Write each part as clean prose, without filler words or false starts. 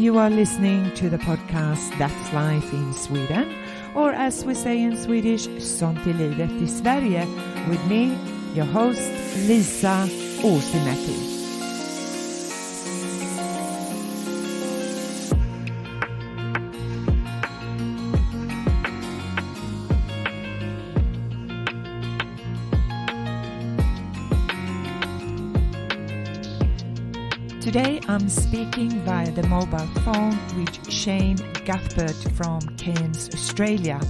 You are listening to the podcast That's Life in Sweden, or as we say in Swedish, Sånt är livet i Sverige, with me, your host, Lisa Åsimäki. Today I'm speaking via the mobile phone with Shane Cuthbert from CAIRNS, Australia.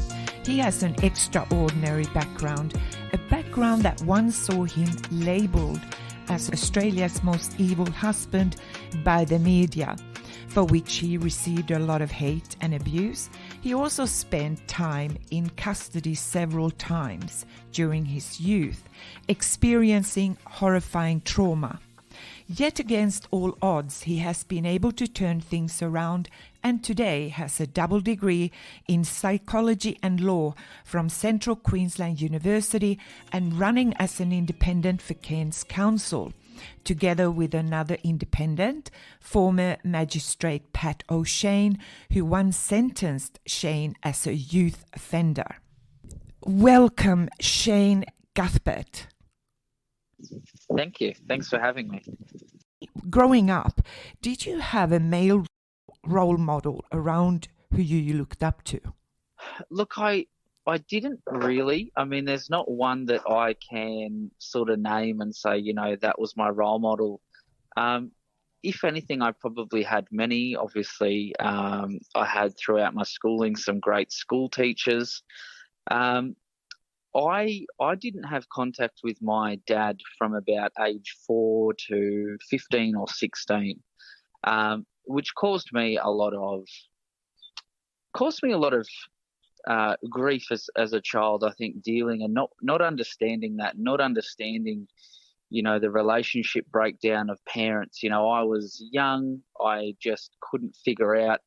He has an extraordinary background, a background that once saw him labelled as Australia's most evil husband by the media, for which he received a lot of hate and abuse. He also spent time in custody several times during his youth, experiencing horrifying trauma. Yet against all odds, he has been able to turn things around and today has a double degree in psychology and law from Central Queensland University and running as an independent for CAIRNS Council, together with another independent, former Magistrate Pat O'Shane, who once sentenced Shane as a youth offender. Welcome, Shane Cuthbert. Thank you. Thanks for having me. Growing up, did you have a male role model around who you looked up to? Look, I didn't really. I mean, there's not one that I can sort of name and say, that was my role model. If anything, I probably had many. Obviously, I had throughout my schooling some great school teachers. I didn't have contact with my dad from about age 4 to 15 or 16, which caused me a lot of grief as a child. I think dealing and not understanding the relationship breakdown of parents. I was young. I just couldn't figure out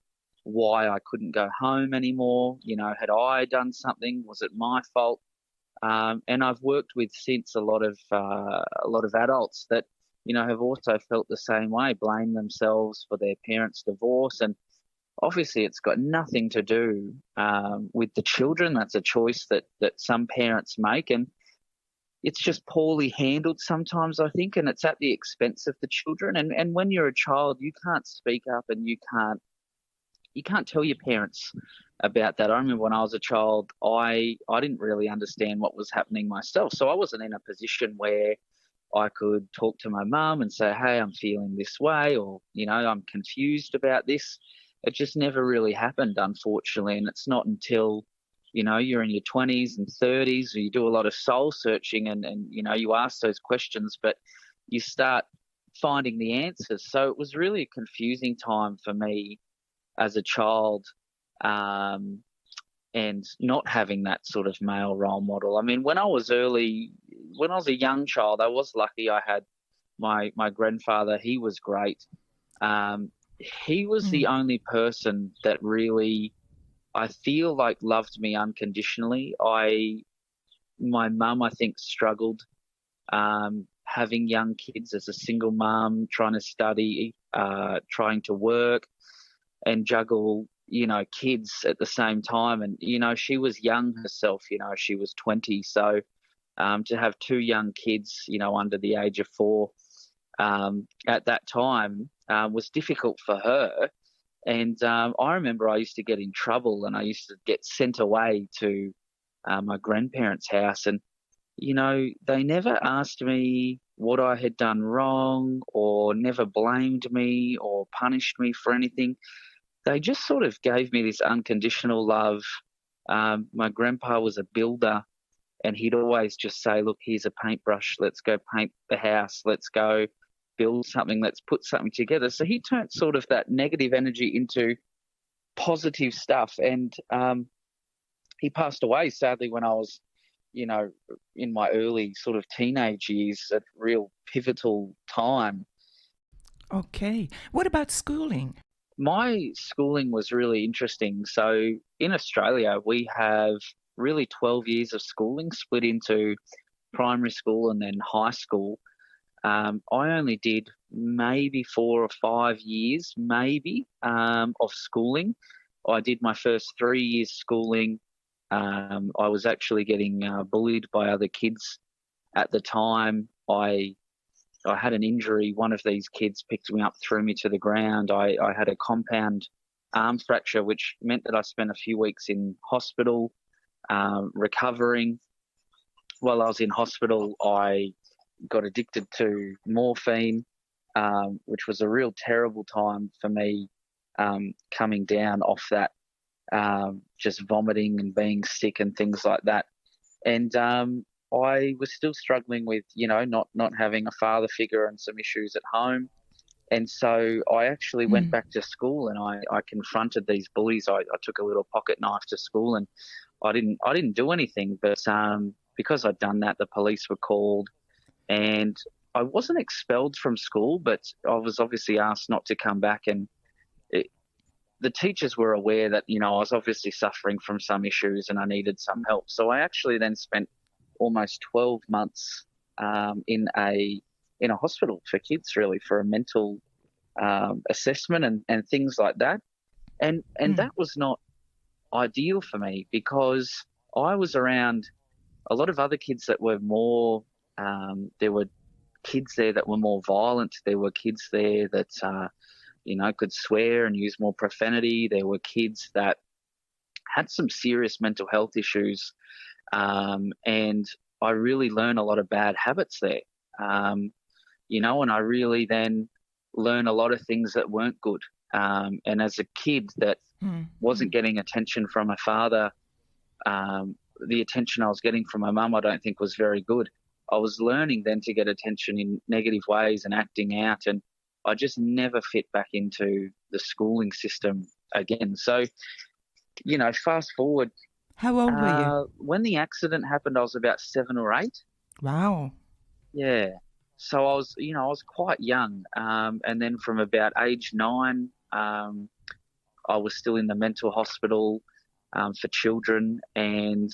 why I couldn't go home anymore. Had I done something? Was it my fault? And I've worked with since a lot of adults that have also felt the same way, blame themselves for their parents' divorce, and obviously it's got nothing to do with the children. That's a choice that some parents make, and it's just poorly handled sometimes, I think, and it's at the expense of the children. And when you're a child, you can't speak up and you can't tell your parents about that. I remember when I was a child, I didn't really understand what was happening myself. So I wasn't in a position where I could talk to my mum and say, hey, I'm feeling this way, or, I'm confused about this. It just never really happened, unfortunately. And it's not until, you're in your 20s and 30s, or you do a lot of soul searching and you ask those questions, but you start finding the answers. So it was really a confusing time for me as a child, and not having that sort of male role model. I mean, when I was a young child, I was lucky. I had my grandfather. He was great. He was the only person that really, I feel like, loved me unconditionally. My mum, I think, struggled having young kids as a single mum, trying to study, trying to work and juggle, kids at the same time. And, she was young herself, she was 20. So to have two young kids, under the age of 4 at that time was difficult for her. And I remember I used to get in trouble and I used to get sent away to my grandparents' house. And, they never asked me what I had done wrong or never blamed me or punished me for anything. They just sort of gave me this unconditional love. My grandpa was a builder and he'd always just say, look, here's a paintbrush. Let's go paint the house. Let's go build something. Let's put something together. So he turned sort of that negative energy into positive stuff. And he passed away, sadly, when I was, in my early sort of teenage years, at a real pivotal time. Okay. What about schooling? My schooling was really interesting. So in Australia, we have really 12 years of schooling split into primary school and then high school. I only did maybe 4 or 5 years, maybe, of schooling. I did my first 3 years schooling. I was actually getting bullied by other kids at the time. I had an injury. One of these kids picked me up, threw me to the ground. I had a compound arm fracture, which meant that I spent a few weeks in hospital recovering. While I was in hospital, I got addicted to morphine, which was a real terrible time for me, coming down off that, just vomiting and being sick and things like that. And I was still struggling with, not having a father figure and some issues at home. And so I actually went back to school, and I confronted these bullies. I took a little pocket knife to school, and I didn't do anything, but because I'd done that, the police were called, and I wasn't expelled from school, but I was obviously asked not to come back. And the teachers were aware that, I was obviously suffering from some issues and I needed some help. So I actually then spent almost 12 months in a hospital for kids, really, for a mental assessment and things like that. And that was not ideal for me, because I was around a lot of other kids that were more, there were kids there that were more violent. There were kids there that, could swear and use more profanity. There were kids that had some serious mental health issues. And I really learned a lot of bad habits there, and I really then learned a lot of things that weren't good. And as a kid that wasn't getting attention from my father, the attention I was getting from my mum I don't think was very good. I was learning then to get attention in negative ways and acting out, and I just never fit back into the schooling system again. So, fast forward. How old were you? When the accident happened, I was about 7 or 8. Wow. Yeah. So I was quite young. And then from about age 9, I was still in the mental hospital for children. And,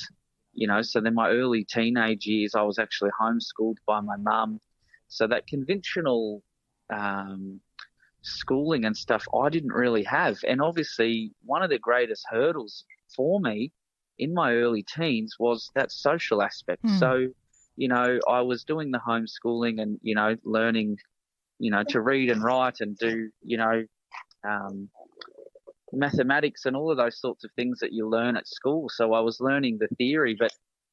so then my early teenage years, I was actually homeschooled by my mum. So that conventional schooling and stuff I didn't really have. And obviously one of the greatest hurdles for me in my early teens was that social aspect. So, I was doing the homeschooling and, learning, to read and write and do, mathematics and all of those sorts of things that you learn at school. So I was learning the theory, but,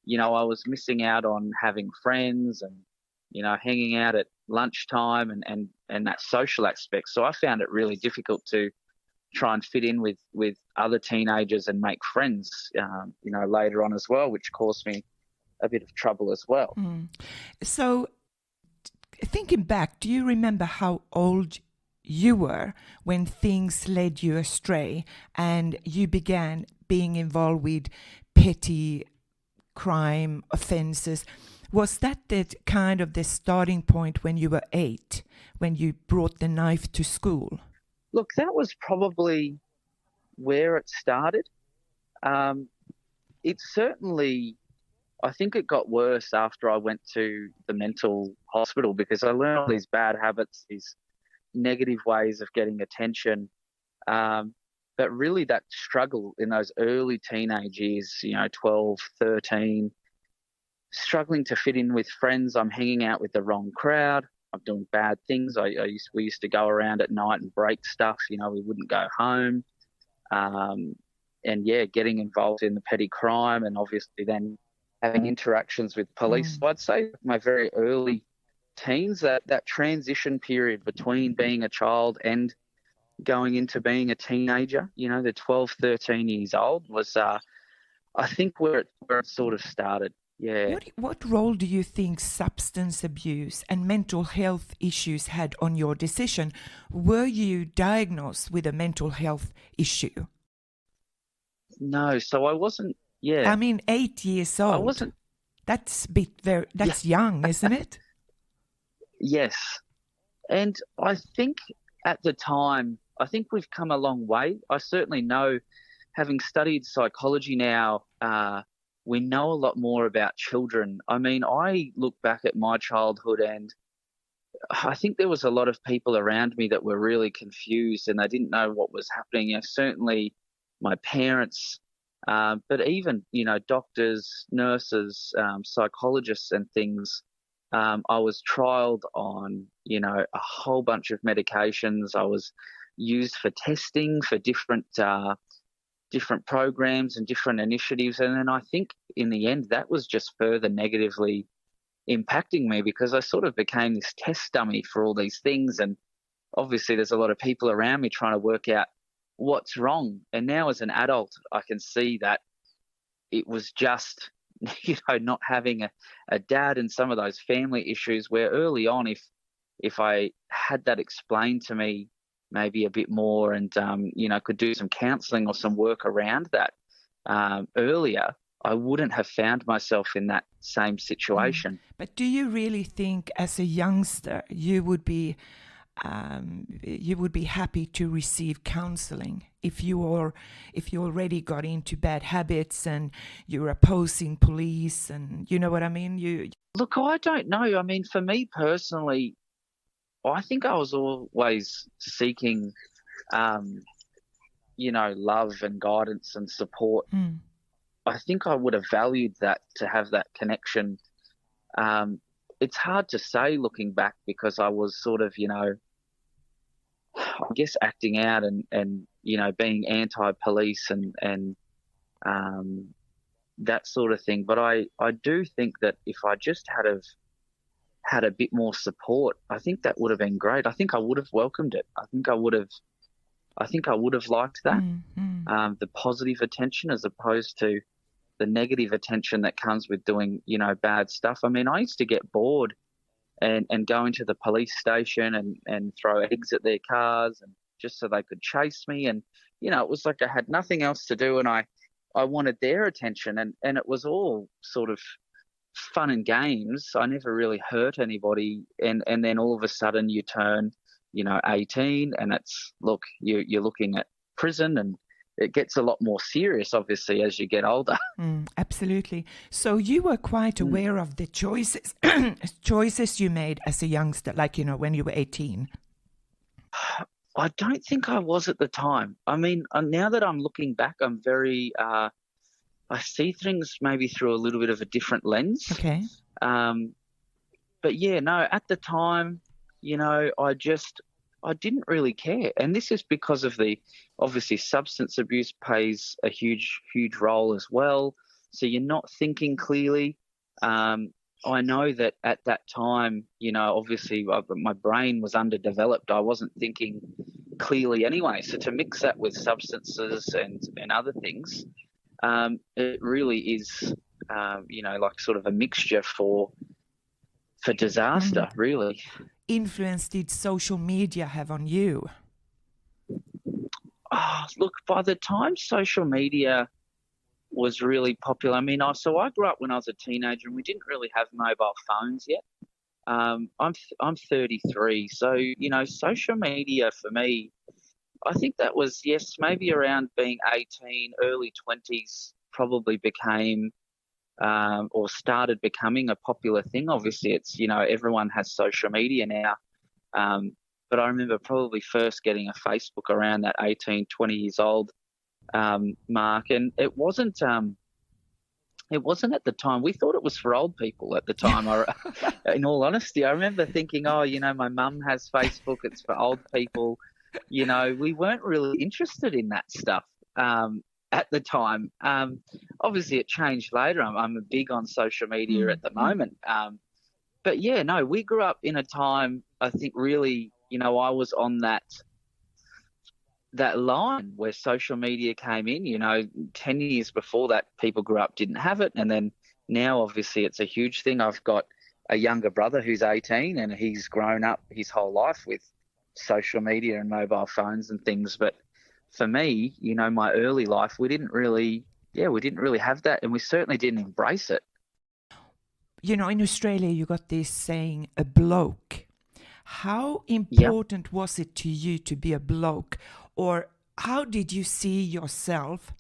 I was missing out on having friends and, hanging out at lunchtime and that social aspect. So I found it really difficult to try and fit in with other teenagers and make friends, later on as well, which caused me a bit of trouble as well. So thinking back, do you remember how old you were when things led you astray and you began being involved with petty crime offences? Was that kind of the starting point when you were 8, when you brought the knife to school? Look, that was probably where it started. It certainly, I think it got worse after I went to the mental hospital, because I learned all these bad habits, these negative ways of getting attention. But really that struggle in those early teenage years, 12, 13, struggling to fit in with friends. I'm hanging out with the wrong crowd. I'm doing bad things. We used to go around at night and break stuff. We wouldn't go home. Getting involved in the petty crime, and obviously then having interactions with police. So I'd say my very early teens, that transition period between being a child and going into being a teenager, the 12, 13 years old was, I think, where it sort of started. Yeah. What role do you think substance abuse and mental health issues had on your decision? Were you diagnosed with a mental health issue? No, so I wasn't. Yeah. I mean, 8 years old. I wasn't. That's young, isn't it? Yes. And I think at the time, I think we've come a long way. I certainly know, having studied psychology now, we know a lot more about children. I mean, I look back at my childhood and I think there was a lot of people around me that were really confused and they didn't know what was happening. Certainly my parents, but even, doctors, nurses, psychologists and things. I was trialed on, a whole bunch of medications. I was used for testing for different programs and different initiatives. And then I think in the end, that was just further negatively impacting me because I sort of became this test dummy for all these things. And obviously there's a lot of people around me trying to work out what's wrong. And now as an adult, I can see that it was just, not having a dad and some of those family issues where early on, if I had that explained to me maybe a bit more and, could do some counselling or some work around that earlier, I wouldn't have found myself in that same situation. But do you really think as a youngster you would be happy to receive counseling if you already got into bad habits and you're opposing police and you know what I mean? Look, I don't know. I mean, for me personally, I think I was always seeking, love and guidance and support. I think I would have valued that to have that connection. It's hard to say looking back because I was sort of, I guess acting out and being anti-police and that sort of thing. But I do think that if I just had a bit more support, I think that would have been great. I think I would have welcomed it. I think I would have liked that, the positive attention as opposed to the negative attention that comes with doing, bad stuff. I mean, I used to get bored and go into the police station and throw eggs at their cars and just so they could chase me. And, it was like I had nothing else to do and I wanted their attention and it was all sort of fun and games. I never really hurt anybody. And then all of a sudden you turn, 18 and it's, look, you're looking at prison and it gets a lot more serious, obviously, as you get older. Absolutely. So you were quite aware of the choices you made as a youngster, like, when you were 18. I don't think I was at the time. I mean, now that I'm looking back, I'm very, I see things maybe through a little bit of a different lens. Okay. But yeah, no, at the time, I didn't really care. And this is because of obviously substance abuse plays a huge, huge role as well. So you're not thinking clearly. I know that at that time, obviously my brain was underdeveloped. I wasn't thinking clearly anyway. So to mix that with substances and other things, it really is, like sort of a mixture for disaster, really. Influence did social media have on you? Look, by the time social media was really popular, I mean, so I grew up when I was a teenager and we didn't really have mobile phones yet. I'm 33, so, social media for me, I think that was, yes, maybe around being 18, early 20s, probably became or started becoming a popular thing. Obviously, it's, everyone has social media now. But I remember probably first getting a Facebook around that 18, 20 years old mark. And it wasn't at the time. We thought it was for old people at the time. In all honesty, I remember thinking, my mum has Facebook. It's for old people. We weren't really interested in that stuff. At the time. Obviously it changed later. I'm big on social media at the moment. But yeah, no, we grew up in a time, I think really, I was on that line where social media came in, 10 years before that, people grew up, didn't have it. And then now obviously it's a huge thing. I've got a younger brother who's 18 and he's grown up his whole life with social media and mobile phones and things. But for me, my early life, we didn't really have that, and we certainly didn't embrace it. In Australia, you got this saying, a bloke. How important was it to you to be a bloke, or how did you see yourself?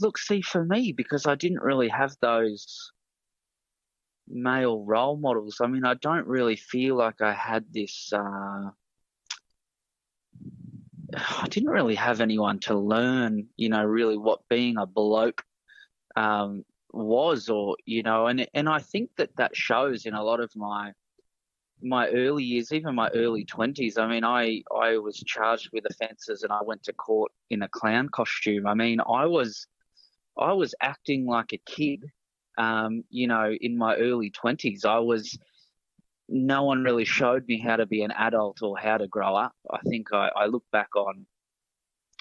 Look, see, for me, because I didn't really have those male role models. I mean, I don't really feel like I had this. I didn't really have anyone to learn, really what being a bloke was, or and I think that shows in a lot of my early years, even my early 20s. I mean, I was charged with offences and I went to court in a clown costume. I mean, I was acting like a kid, in my early 20s. No one really showed me how to be an adult or how to grow up. I think I look back on,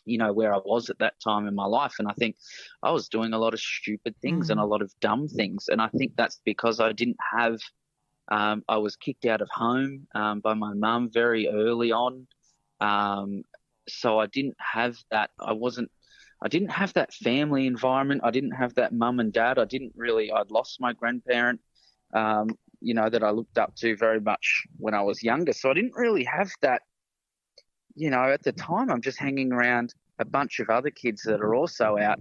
where I was at that time in my life, and I think I was doing a lot of stupid things and a lot of dumb things. And I think that's because I didn't have, I was kicked out of home by my mum very early on. So I didn't have that. I didn't have that family environment. I didn't have that mum and dad. I'd lost my grandparent, that I looked up to very much when I was younger. So I didn't really have that, at the time. I'm just hanging around a bunch of other kids that are also out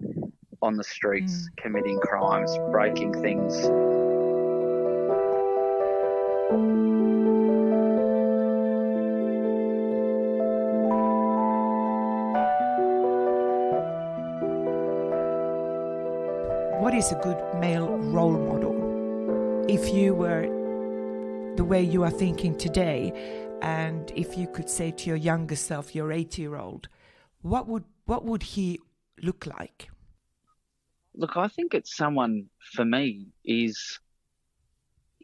on the streets committing crimes, breaking things. What is a good male role model? If you were the way you are thinking today, and if you could say to your younger self, your 80-year-old, what would he look like? Look, I think it's someone, for me, is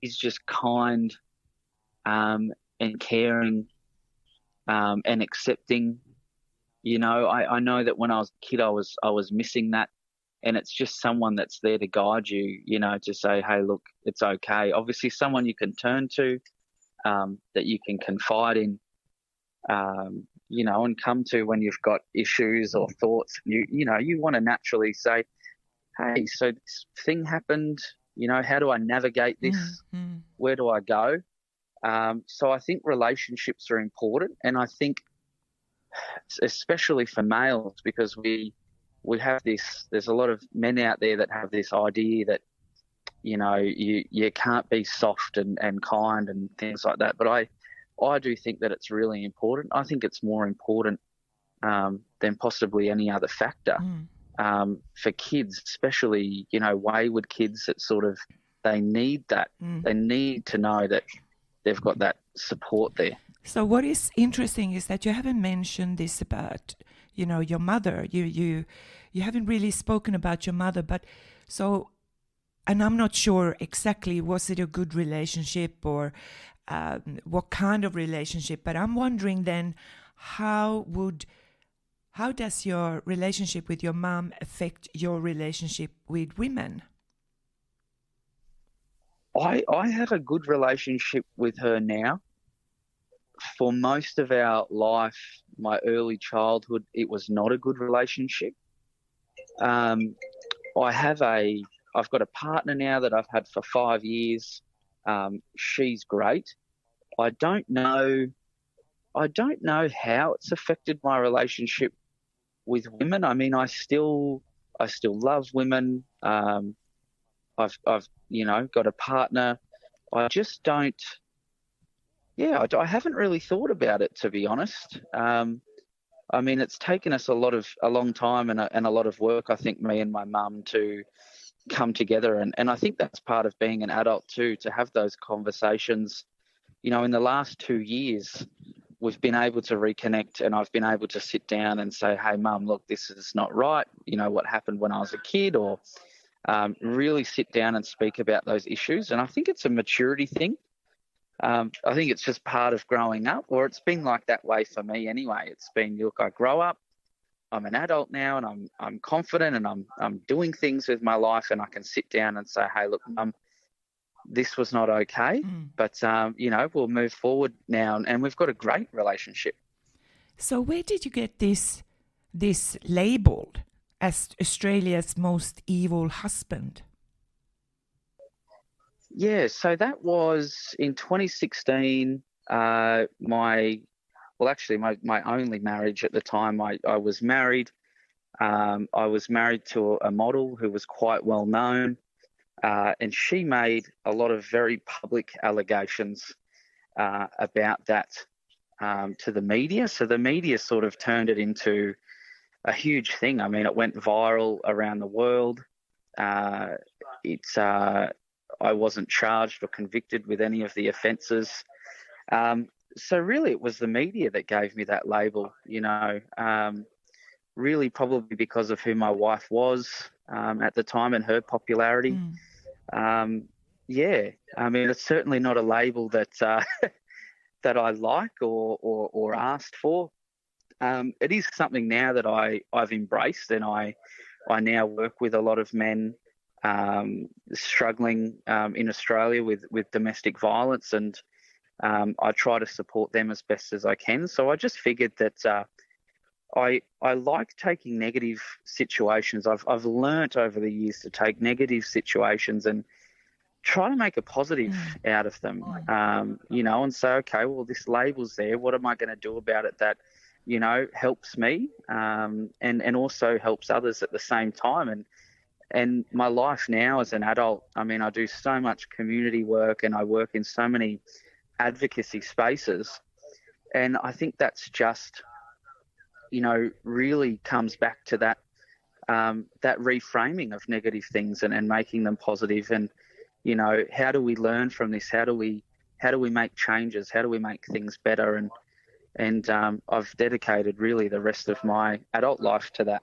just kind, and caring, and accepting. I know that when I was a kid, I was missing that. And it's just someone that's there to guide you, to say, hey, look, it's okay. Obviously, someone you can turn to, that you can confide in, and come to when you've got issues or thoughts. You want to naturally say, hey, so this thing happened, how do I navigate this? Where do I go? So I think relationships are important. And I think especially for males, because we have this, there's a lot of men out there that have this idea that, you can't be soft and kind and things like that. But I do think that it's really important. I think it's more important than possibly any other factor for kids, especially, wayward kids that sort of, they need that. They need to know that they've got that support there. So what is interesting is that you haven't mentioned this about, your mother. You haven't really spoken about your mother, but so, and I'm not sure exactly, was it a good relationship or what kind of relationship, but I'm wondering then, how does your relationship with your mom affect your relationship with women? I have a good relationship with her now. For most of our life, my early childhood, it was not a good relationship. I've got a partner now that I've had for 5 years. She's great. I don't know how it's affected my relationship with women. I mean, I still love women. I've got a partner. I just don't. Yeah, I haven't really thought about it, to be honest. I mean, it's taken us a long time and a lot of work, I think, me and my mum, to come together. And I think that's part of being an adult too, to have those conversations. In the last 2 years, we've been able to reconnect, and I've been able to sit down and say, hey, Mum, look, this is not right. What happened when I was a kid, or really sit down and speak about those issues. And I think it's a maturity thing. I think it's just part of growing up, or it's been like that way for me anyway. It's been, look, I grow up, I'm an adult now, and I'm confident, and I'm doing things with my life, and I can sit down and say, hey, look, Mum, this was not okay, but we'll move forward now, and we've got a great relationship. So where did you get this labeled as Australia's most evil husband? Yeah, so that was in 2016. My only marriage at the time. I was married. I was married to a model who was quite well known. and she made a lot of very public allegations about that to the media. So the media sort of turned it into a huge thing. I mean, it went viral around the world. I wasn't charged or convicted with any of the offences. So really it was the media that gave me that label, really probably because of who my wife was at the time and her popularity. Yeah, I mean, it's certainly not a label that that I like or asked for. It is something now that I've embraced, and I now work with a lot of men struggling in Australia with domestic violence, and I try to support them as best as I can. So I just figured that I like taking negative situations. I've learnt over the years to take negative situations and try to make a positive out of them, and say, okay, well, this label's there. What am I going to do about it that, helps me and also helps others at the same time? And my life now as an adult, I mean, I do so much community work and I work in so many advocacy spaces. And I think that's just, really comes back to that that reframing of negative things and making them positive. And, how do we learn from this? How do we make changes? How do we make things better? And I've dedicated really the rest of my adult life to that.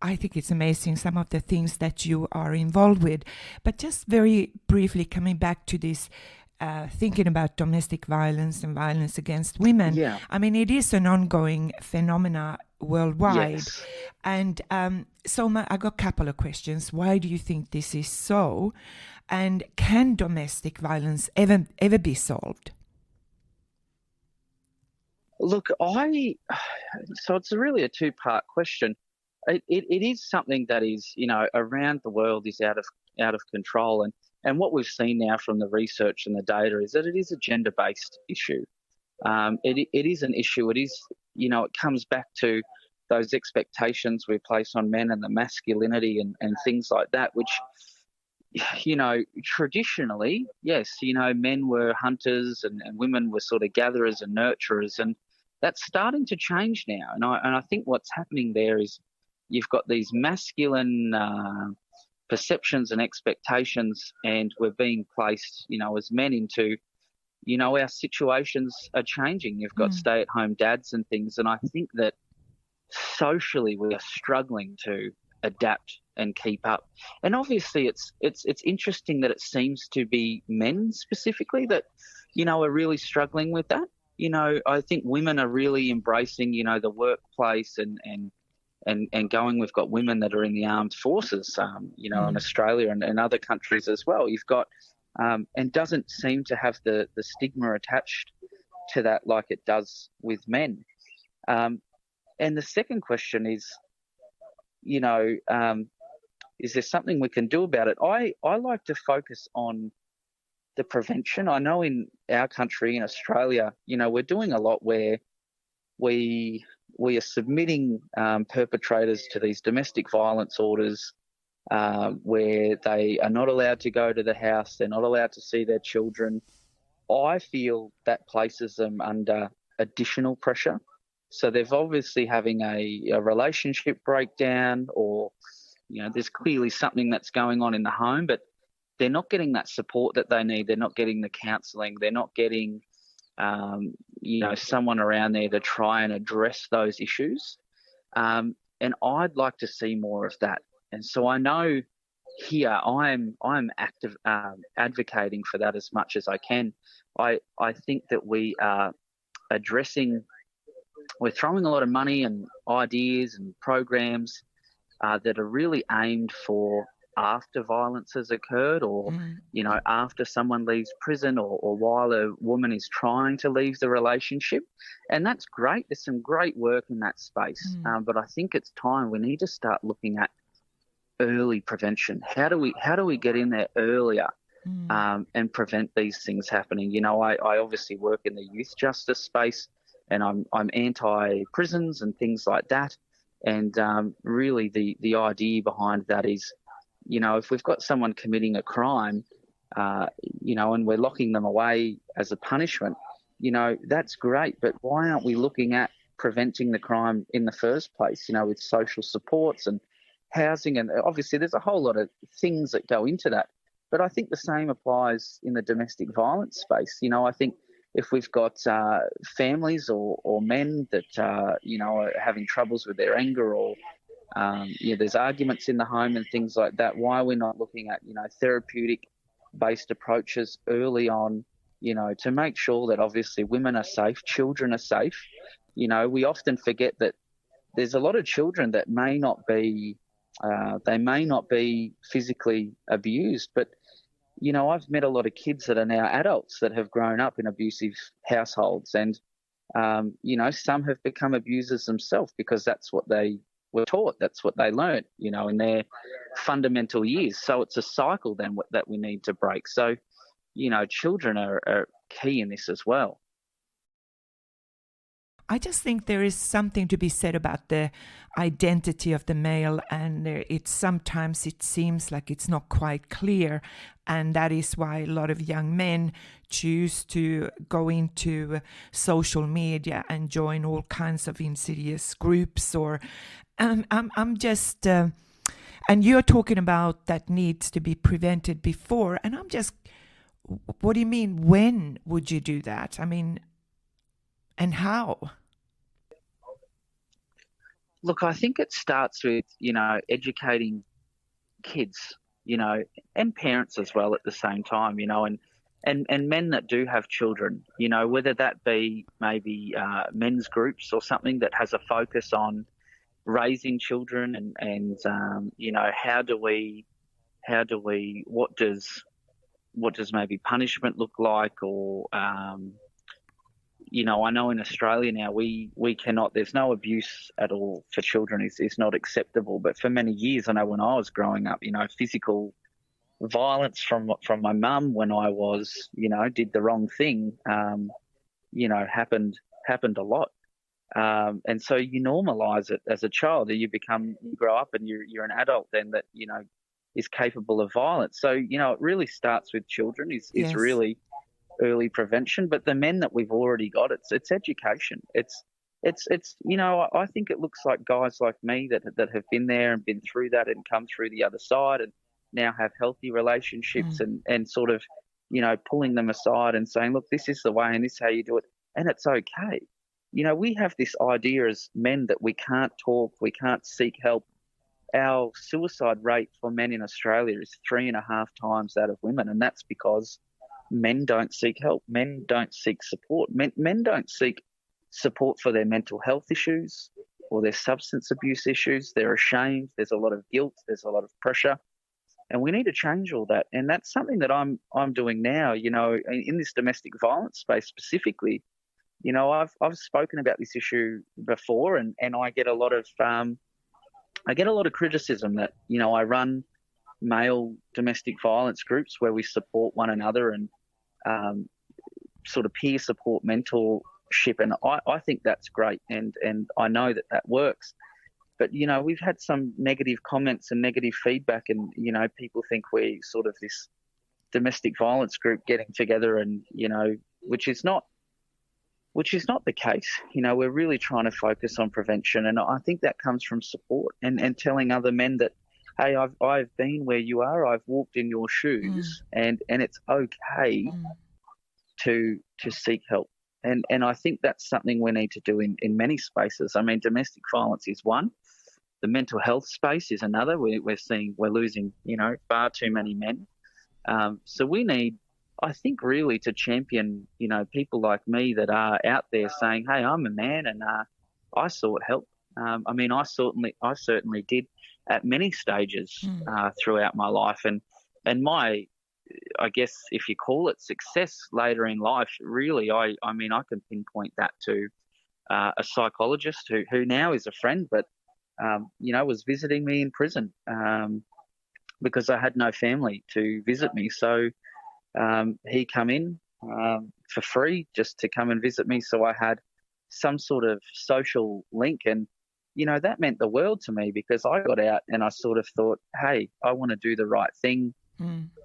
I think it's amazing, some of the things that you are involved with. But just very briefly coming back to this, thinking about domestic violence and violence against women. Yeah. I mean, it is an ongoing phenomena worldwide. Yes. And I got a couple of questions. Why do you think this is so? And can domestic violence ever be solved? Look, so it's really a two-part question. It is something that is, around the world is out of control. And what we've seen now from the research and the data is that it is a gender-based issue. It is an issue. It is, it comes back to those expectations we place on men and the masculinity and things like that, which, traditionally, yes, men were hunters and women were sort of gatherers and nurturers, and that's starting to change now. And I think what's happening there is you've got these masculine perceptions and expectations, and we're being placed, as men into, our situations are changing. You've got stay-at-home dads and things, and I think that socially we are struggling to adapt and keep up. And obviously it's interesting that it seems to be men specifically that, are really struggling with that. I think women are really embracing, the workplace and going. We've got women that are in the armed forces, in Australia and other countries as well. You've got, and doesn't seem to have the stigma attached to that like it does with men. And the second question is, is there something we can do about it? I like to focus on the prevention. I know in our country, in Australia, we're doing a lot where we are submitting perpetrators to these domestic violence orders where they are not allowed to go to the house, they're not allowed to see their children. I feel that places them under additional pressure. So they're obviously having a relationship breakdown, or, there's clearly something that's going on in the home, but they're not getting that support that they need. They're not getting the counselling. They're not getting, someone around there to try and address those issues. And I'd like to see more of that. And so I know here I'm active advocating for that as much as I can. I think that we are we're throwing a lot of money and ideas and programs that are really aimed for after violence has occurred, or, after someone leaves prison, or while a woman is trying to leave the relationship. And that's great. There's some great work in that space. But I think it's time we need to start looking at early prevention. How do we get in there earlier and prevent these things happening? I obviously work in the youth justice space, and I'm anti-prisons and things like that. And really the idea behind that is, if we've got someone committing a crime, and we're locking them away as a punishment, that's great. But why aren't we looking at preventing the crime in the first place, with social supports and housing? And obviously there's a whole lot of things that go into that. But I think the same applies in the domestic violence space. I think if we've got families or men that, are having troubles with their anger, or, there's arguments in the home and things like that, why are we not looking at, therapeutic-based approaches early on, to make sure that obviously women are safe, children are safe. We often forget that there's a lot of children that may not be physically abused, but I've met a lot of kids that are now adults that have grown up in abusive households, and some have become abusers themselves because that's what they were taught, that's what they learned, in their fundamental years. So it's a cycle then that we need to break. So, children are key in this as well. I just think there is something to be said about the identity of the male, and sometimes it seems like it's not quite clear, and that is why a lot of young men choose to go into social media and join all kinds of insidious groups. Or I'm just, and you're talking about that needs to be prevented before, and I'm just, what do you mean? When would you do that? I mean, and how? Look, I think it starts with, educating kids, and parents as well at the same time, and men that do have children, whether that be maybe men's groups or something that has a focus on raising children and what does maybe punishment look like, or I know in Australia now we cannot, there's no abuse at all for children is not acceptable. But for many years, I know when I was growing up, physical violence from my mum when I was, did the wrong thing, happened a lot. And so you normalise it as a child, you grow up and you're an adult then that, is capable of violence. So, it really starts with children is Yes. really early prevention. But the men that we've already got, it's education. It's I think it looks like guys like me that have been there and been through that and come through the other side and now have healthy relationships and sort of, pulling them aside and saying, look, this is the way and this is how you do it. And it's okay. We have this idea as men that we can't talk, we can't seek help. Our suicide rate for men in Australia is 3.5 times that of women, and that's because men don't seek help. Men don't seek support. Men don't seek support for their mental health issues or their substance abuse issues. They're ashamed. There's a lot of guilt. There's a lot of pressure, and we need to change all that. And that's something that I'm doing now. In this domestic violence space specifically. I've spoken about this issue before, and I get a lot of criticism that I run male domestic violence groups where we support one another and sort of peer support, mentorship, and I think that's great, and I know that works. But we've had some negative comments and negative feedback, and people think we sort of this domestic violence group getting together, and which is not the case. We're really trying to focus on prevention, and I think that comes from support and telling other men that, hey, I've been where you are, I've walked in your shoes, and it's okay to seek help. And I think that's something we need to do in many spaces. I mean, domestic violence is one. The mental health space is another. We're losing, far too many men. So we need, I think, really to champion, people like me that are out there saying, hey, I'm a man and I sought help. I mean, I certainly did at many stages throughout my life. And my, I guess if you call it success later in life, really, I mean, I can pinpoint that to a psychologist who now is a friend, but, was visiting me in prison because I had no family to visit me. So he come in for free just to come and visit me. So I had some sort of social link. And, that meant the world to me, because I got out and I sort of thought, hey, I want to do the right thing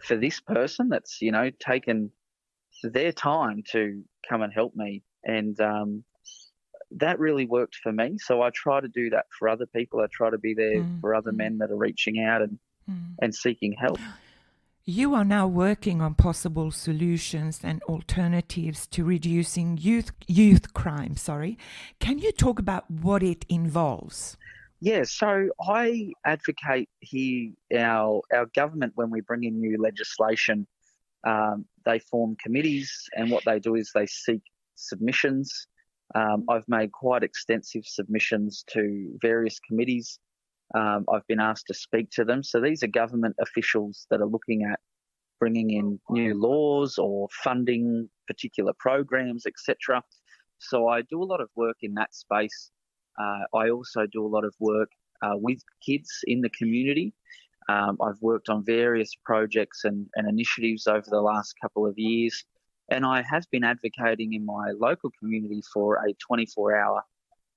for this person that's, taken their time to come and help me. And that really worked for me. So I try to do that for other people. I try to be there for other men that are reaching out and seeking help. You are now working on possible solutions and alternatives to reducing youth crime. Can you talk about what it involves? Yeah, so I advocate here our government, when we bring in new legislation, they form committees, and what they do is they seek submissions. I've made quite extensive submissions to various committees. I've been asked to speak to them. So these are government officials that are looking at bringing in new laws or funding particular programs, etc. So I do a lot of work in that space. I also do a lot of work with kids in the community. I've worked on various projects and initiatives over the last couple of years, and I have been advocating in my local community for a 24-hour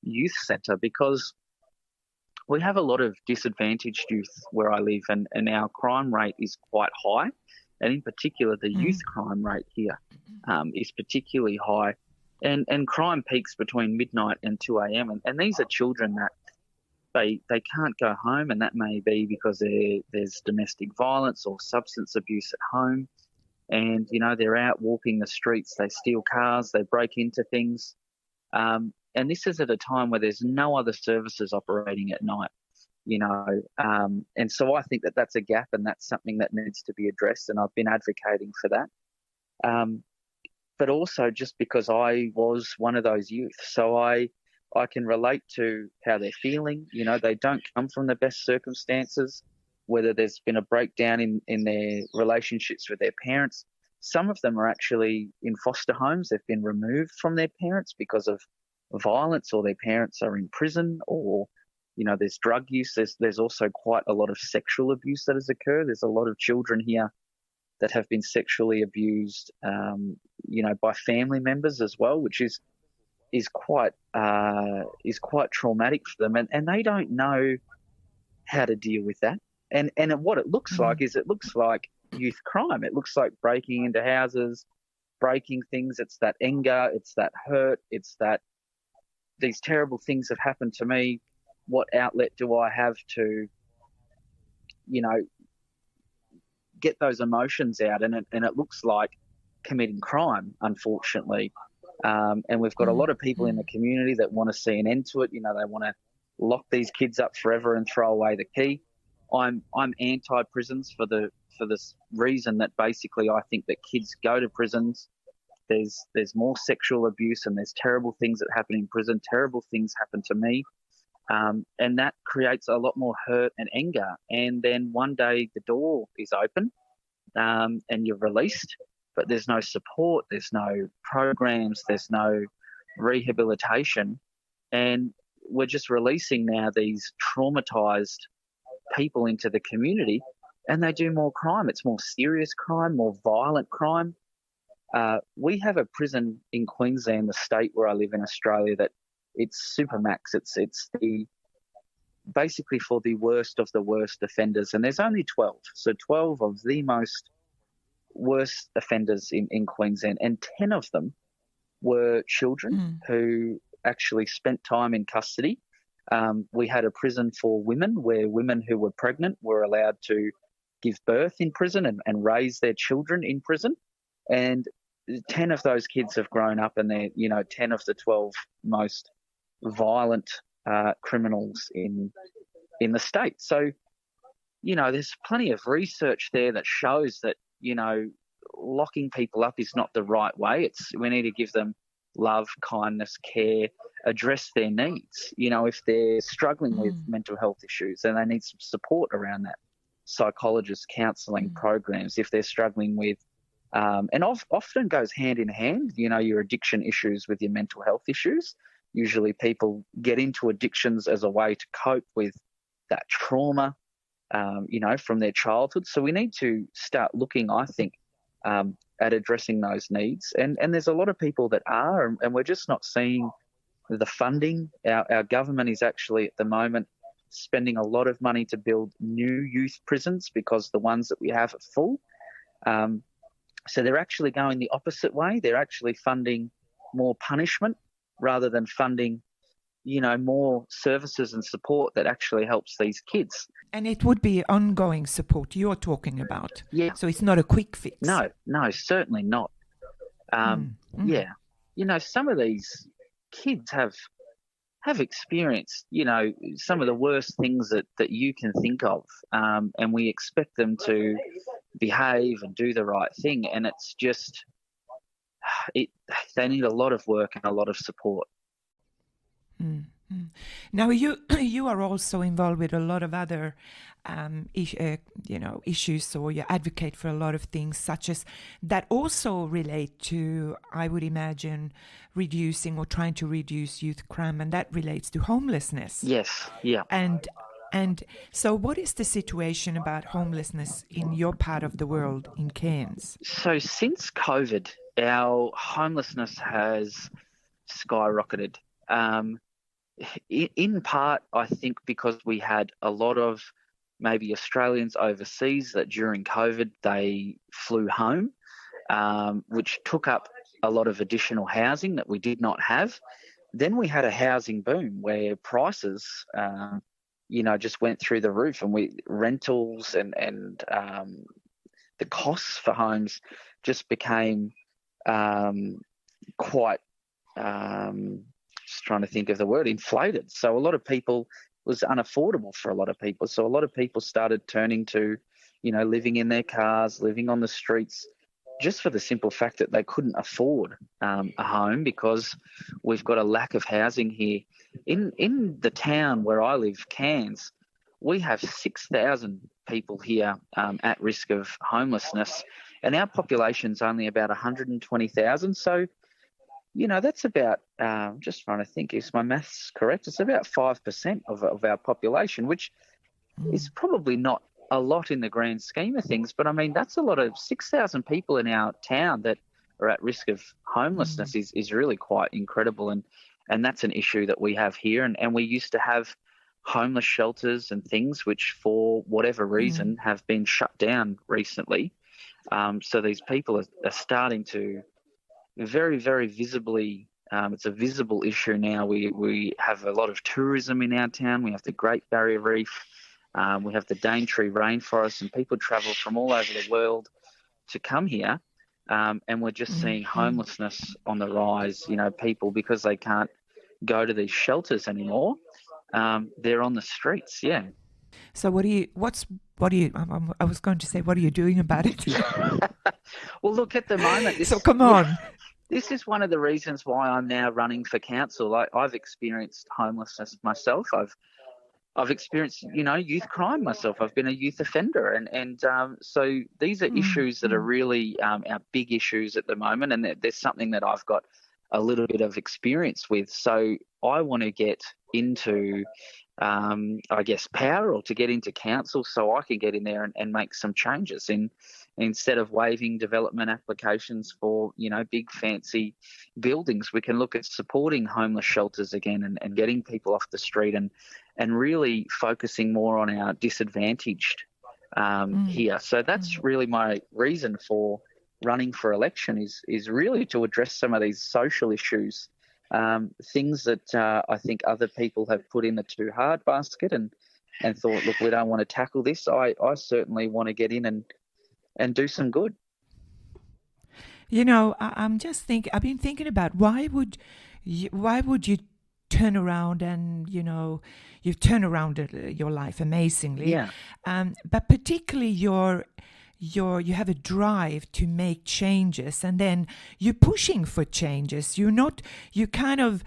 youth centre, because we have a lot of disadvantaged youth where I live, and our crime rate is quite high, and in particular the youth crime rate here is particularly high, and crime peaks between midnight and 2 a.m. And these are children that they can't go home, and that may be because there's domestic violence or substance abuse at home, and they're out walking the streets, they steal cars, they break into things. And this is at a time where there's no other services operating at night, and so I think that that's a gap, and that's something that needs to be addressed, and I've been advocating for that. But also just because I was one of those youth, so I can relate to how they're feeling. They don't come from the best circumstances, whether there's been a breakdown in their relationships with their parents. Some of them are actually in foster homes. They've been removed from their parents because of violence, or their parents are in prison, or there's drug use. There's also quite a lot of sexual abuse that has occurred. There's a lot of children here that have been sexually abused by family members as well, which is quite traumatic for them, and they don't know how to deal with that. And what it looks like is, it looks like youth crime. It looks like breaking into houses, breaking things. It's that anger, it's that hurt, it's that these terrible things have happened to me. What outlet do I have to, get those emotions out? And it looks like committing crime, unfortunately. And we've got a lot of people in the community that want to see an end to it. They want to lock these kids up forever and throw away the key. I'm anti-prisons for this reason, that basically I think that kids go to prisons. There's more sexual abuse, and there's terrible things that happen in prison. Terrible things happen to me. And that creates a lot more hurt and anger. And then one day the door is open, and you're released, but there's no support, there's no programs, there's no rehabilitation. And we're just releasing now these traumatized people into the community, and they do more crime. It's more serious crime, more violent crime. We have a prison in Queensland, the state where I live in Australia, that it's supermax. It's basically for the worst of the worst offenders, and there's only 12. So 12 of the most worst offenders in Queensland, and 10 of them were children who actually spent time in custody. We had a prison for women, where women who were pregnant were allowed to give birth in prison and raise their children in prison. And 10 of those kids have grown up, and they're 10 of the 12 most violent criminals in the state. So there's plenty of research there that shows that locking people up is not the right way. We need to give them love, kindness, care, address their needs. If they're struggling with mental health issues, then they need some support around that. Psychologists, counselling programs. If they're struggling with and often goes hand in hand, your addiction issues with your mental health issues. Usually people get into addictions as a way to cope with that trauma, from their childhood. So we need to start looking, I think, at addressing those needs. And there's a lot of people that are, and we're just not seeing the funding. Our government is actually at the moment spending a lot of money to build new youth prisons because the ones that we have are full. So they're actually going the opposite way. They're actually funding more punishment rather than funding, more services and support that actually helps these kids. And it would be ongoing support you're talking about. Yeah. So it's not a quick fix. No, certainly not. Yeah. Some of these kids have experienced, some of the worst things that you can think of, and we expect them to behave and do the right thing, and it's just they need a lot of work and a lot of support. Now you are also involved with a lot of other issues, or you advocate for a lot of things such as that also relate to, I would imagine, reducing or trying to reduce youth crime, and that relates to homelessness. Yes, yeah. And so what is the situation about homelessness in your part of the world, in Cairns? So since COVID, our homelessness has skyrocketed. In part, I think because we had a lot of maybe Australians overseas that during COVID they flew home, which took up a lot of additional housing that we did not have. Then we had a housing boom where prices, just went through the roof, and rentals and the costs for homes just became quite. Just trying to think of the word, inflated. So a lot of people, it was unaffordable for a lot of people. So a lot of people started turning to, living in their cars, living on the streets, just for the simple fact that they couldn't afford a home because we've got a lack of housing here. In the town where I live, CAIRNS, we have 6,000 people here at risk of homelessness, and our population's only about 120,000. So that's about, just trying to think, is my maths correct? It's about 5% of our population, which is probably not a lot in the grand scheme of things. But, I mean, that's a lot of 6,000 people in our town that are at risk of homelessness is really quite incredible. And that's an issue that we have here. And we used to have homeless shelters and things which, for whatever reason, have been shut down recently. So these people are starting to very, very visibly, it's a visible issue now. We have a lot of tourism in our town. We have the Great Barrier Reef. We have the Daintree rainforest, and people travel from all over the world to come here. And we're just seeing homelessness on the rise. People, because they can't go to these shelters anymore, they're on the streets. Yeah. So I was going to say, what are you doing about it? Well, look, at the moment. So come on. This is one of the reasons why I'm now running for council. I've experienced homelessness myself. I've experienced, youth crime myself. I've been a youth offender. And so these are issues that are really our big issues at the moment. And there's something that I've got a little bit of experience with. So I want to get into, power, or to get into council so I can get in there and make some changes instead of waiving development applications for, big fancy buildings. We can look at supporting homeless shelters again and getting people off the street and really focusing more on our disadvantaged here. So that's really my reason for running for election is really to address some of these social issues, things that I think other people have put in the too hard basket and thought, look, we don't want to tackle this. I certainly want to get in and do some good. I'm just thinking. I've been thinking about why would you turn around and you've turned around your life amazingly. Yeah. But particularly you have a drive to make changes, and then you're pushing for changes. You kind of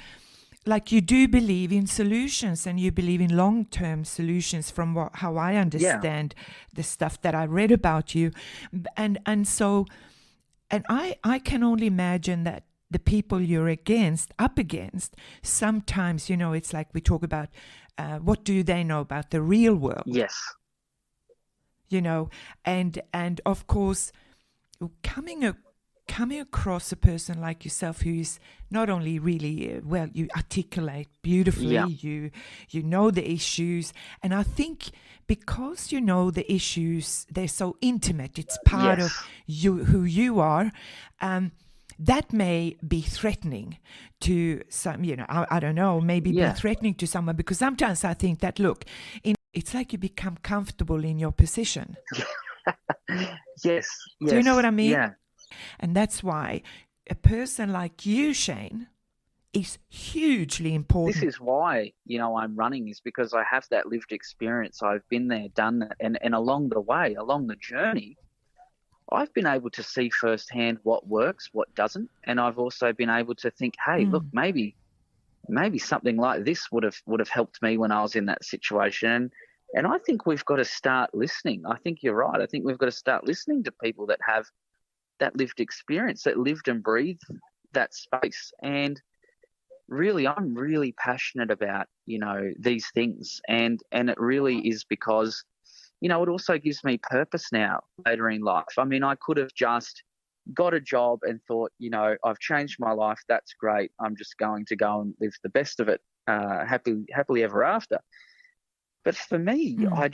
like, you do believe in solutions, and you believe in long-term solutions from how I understand the stuff that I read about you. And I can only imagine that the people you're up against, sometimes, it's like we talk about, what do they know about the real world? Yes. And of course, coming coming across a person like yourself who is not only really you articulate beautifully, you know the issues, and I think because you know the issues, they're so intimate. It's part of you, who you are. That may be threatening to some, I don't know, maybe be threatening to someone, because sometimes I think that, look, it's like you become comfortable in your position. Yes. Do you know what I mean? Yeah. And that's why a person like you, Shane, is hugely important. This is why, I'm running, is because I have that lived experience. I've been there, done that. And along the way, along the journey, I've been able to see firsthand what works, what doesn't. And I've also been able to think, hey, look, maybe something like this would have helped me when I was in that situation. And I think we've got to start listening. I think you're right. I think we've got to start listening to people that have that lived experience, that lived and breathed that space. And really, I'm really passionate about, these things. And it really is because, it also gives me purpose now later in life. I mean, I could have just got a job and thought, I've changed my life. That's great. I'm just going to go and live the best of it, happily ever after. But for me, I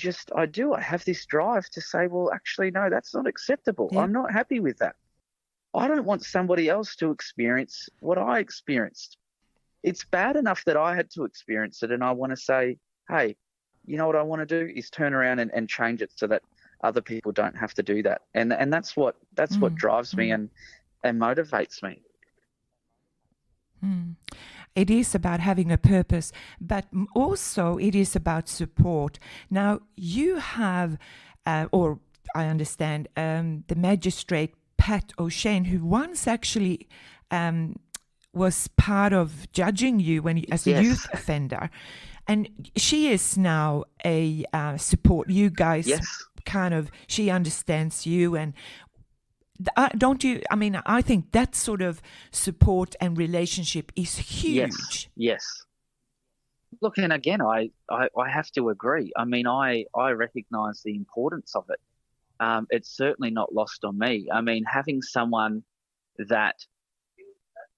have this drive to say, well, actually, no, that's not acceptable. Yeah. I'm not happy with that. I don't want somebody else to experience what I experienced. It's bad enough that I had to experience it, and I want to say, hey, you know what I want to do is turn around and change it so that other people don't have to do that. And that's what drives me and motivates me. It is about having a purpose, but also it is about support. Now, you have, or I understand, the Magistrate Pat O'Shane, who once actually was part of judging you as a youth offender. And she is now a support. You guys she understands you, and don't you? I mean, I think that sort of support and relationship is huge. Yes. Look, and again, I have to agree. I mean, I recognise the importance of it. It's certainly not lost on me. I mean, having someone that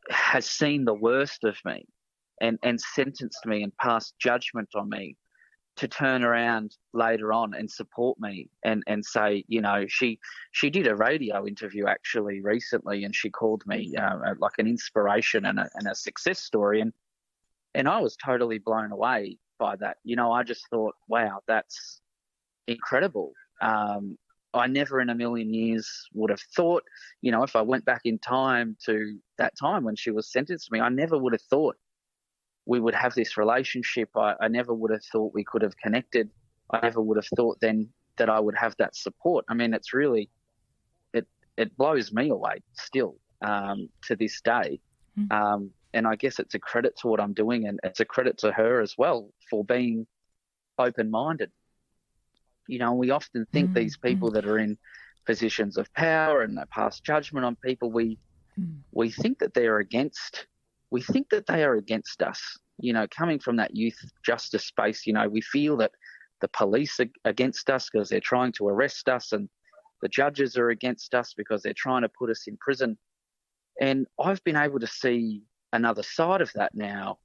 has seen the worst of me and sentenced me and passed judgment on me, to turn around later on and support me and say, she did a radio interview actually recently, and she called me like an inspiration and a success story. And I was totally blown away by that. I just thought, wow, that's incredible. I never in a million years would have thought, if I went back in time to that time when she was sentenced to me, I never would have thought we would have this relationship. I never would have thought we could have connected. I never would have thought then that I would have that support. I mean, it's really, it blows me away still to this day. And I guess it's a credit to what I'm doing, and it's a credit to her as well for being open-minded. We often think these people that are in positions of power and they pass judgment on people, we think that they're against. We think that they are against us, coming from that youth justice space. We feel that the police are against us because they're trying to arrest us, and the judges are against us because they're trying to put us in prison. And I've been able to see another side of that now,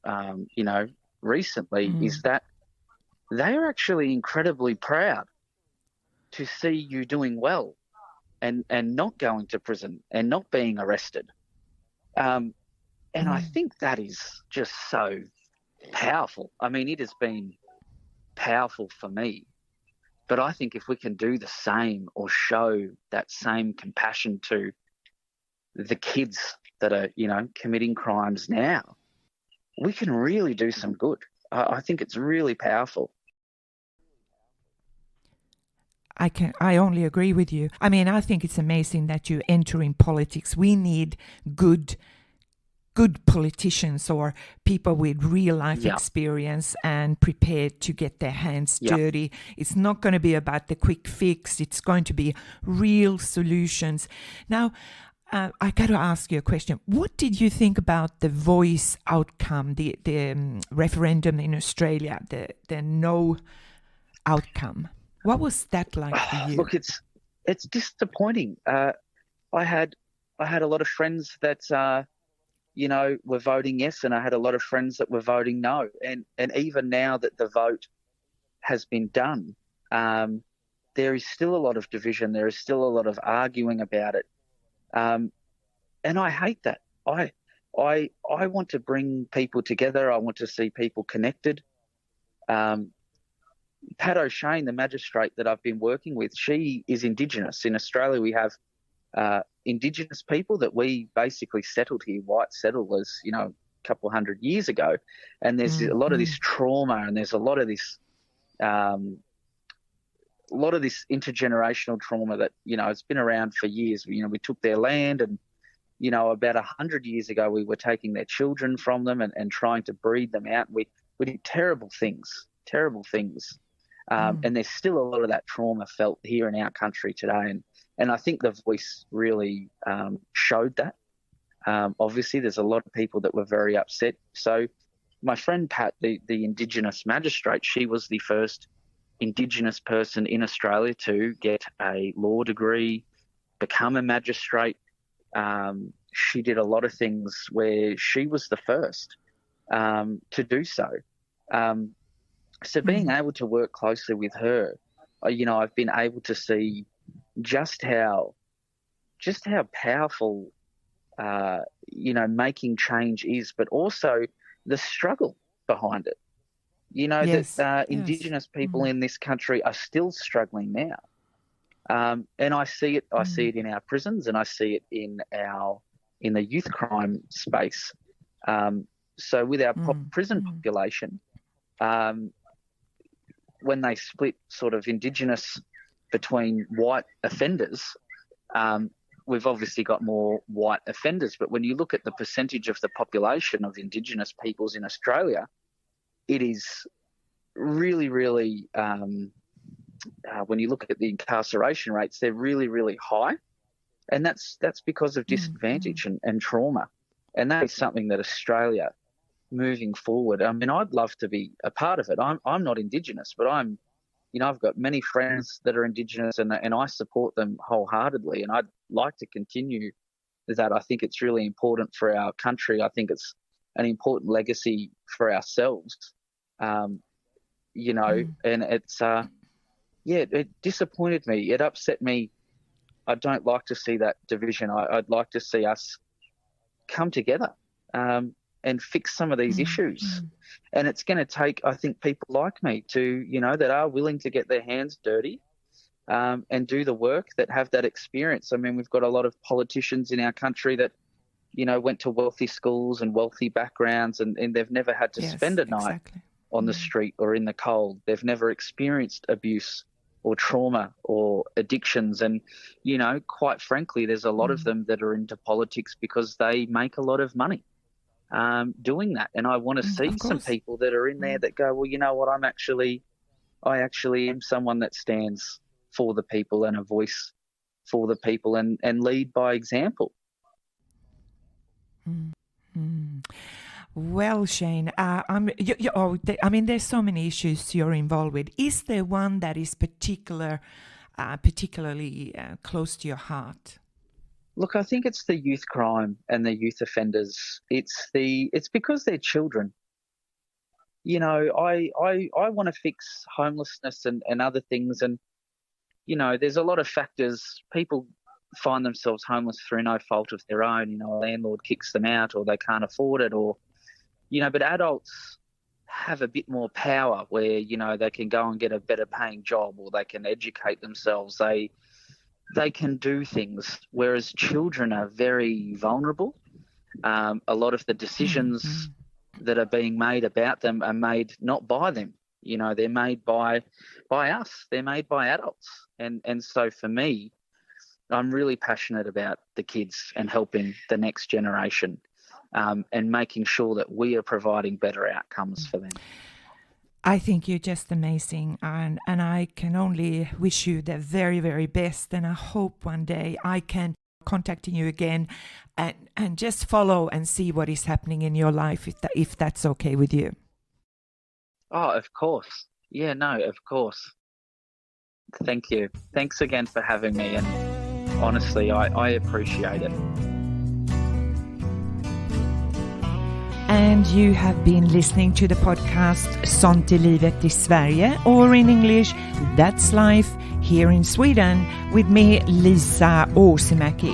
recently, is that they are actually incredibly proud to see you doing well and not going to prison and not being arrested. And I think that is just so powerful. I mean, it has been powerful for me. But I think if we can do the same or show that same compassion to the kids that are, committing crimes now, we can really do some good. I think it's really powerful. I only agree with you. I mean, I think it's amazing that you enter in politics. We need good politicians or people with real life experience and prepared to get their hands dirty. It's not going to be about the quick fix. It's going to be real solutions. Now, I got to ask you a question. What did you think about the Voice outcome, the referendum in Australia, the no outcome? What was that like for you? Look, it's disappointing. I had I had a lot of friends that, were voting yes, and I had a lot of friends that were voting no. And even now that the vote has been done, there is still a lot of division. There is still a lot of arguing about it. And I hate that. I want to bring people together. I want to see people connected. Pat O'Shane, the magistrate that I've been working with, she is Indigenous. In Australia, we have Indigenous people that we basically settled here, white settlers, a couple of 100 years ago. And there's a lot of this trauma, and there's a lot of this intergenerational trauma that, it's been around for years. We took their land, and, about 100 years ago, we were taking their children from them and trying to breed them out. We did terrible things. And there's still a lot of that trauma felt here in our country today. And I think the Voice really showed that. Obviously, there's a lot of people that were very upset. So my friend Pat, the Indigenous magistrate, she was the first Indigenous person in Australia to get a law degree, become a magistrate. She did a lot of things where she was the first to do so. So being able to work closely with her, I've been able to see just how powerful, making change is, but also the struggle behind it. That Indigenous people in this country are still struggling now. And I see it. I see it in our prisons, and I see it in the youth crime space. So with our prison population, when they split sort of Indigenous between white offenders, we've obviously got more white offenders. But when you look at the percentage of the population of Indigenous peoples in Australia, it is really, really, when you look at the incarceration rates, they're really, really high. And that's because of disadvantage and trauma. And that is something that Australia, moving forward, I mean, I'd love to be a part of it. I'm not Indigenous, but I've got many friends that are Indigenous, and I support them wholeheartedly. And I'd like to continue that. I think it's really important for our country. I think it's an important legacy for ourselves. And it's, it disappointed me. It upset me. I don't like to see that division. I'd like to see us come together and fix some of these issues. And it's going to take, I think, people like me to, that are willing to get their hands dirty and do the work, that have that experience. I mean, we've got a lot of politicians in our country that, went to wealthy schools and wealthy backgrounds, and they've never had to spend a night on the street or in the cold. They've never experienced abuse or trauma or addictions. And, quite frankly, there's a lot of them that are into politics because they make a lot of money doing that. And I want to see some people that are in there that go, well, you know what, I actually am someone that stands for the people and a voice for the people and lead by example. Well, Shane, there's so many issues you're involved with. Is there one that is particularly close to your heart? Look, I think it's the youth crime and the youth offenders. It's because they're children. I want to fix homelessness and other things. And, there's a lot of factors. People find themselves homeless through no fault of their own. A landlord kicks them out, or they can't afford it, or, but adults have a bit more power where, they can go and get a better paying job, or they can educate themselves. They can do things, whereas children are very vulnerable. A lot of the decisions that are being made about them are made not by them. They're made by us. They're made by adults. And so for me, I'm really passionate about the kids and helping the next generation and making sure that we are providing better outcomes for them. I think you're just amazing, and I can only wish you the very, very best. And I hope one day I can contact you again and just follow and see what is happening in your life, if that's okay with you. Oh, of course. Yeah, no, of course. Thank you. Thanks again for having me. And honestly, I appreciate it. and you have been listening to the podcast Sånt är livet i Sverige, or in English, That's Life here in Sweden, with me, Lisa Åsimäki.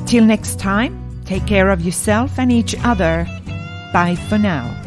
Till next time, take care of yourself and each other. Bye for now.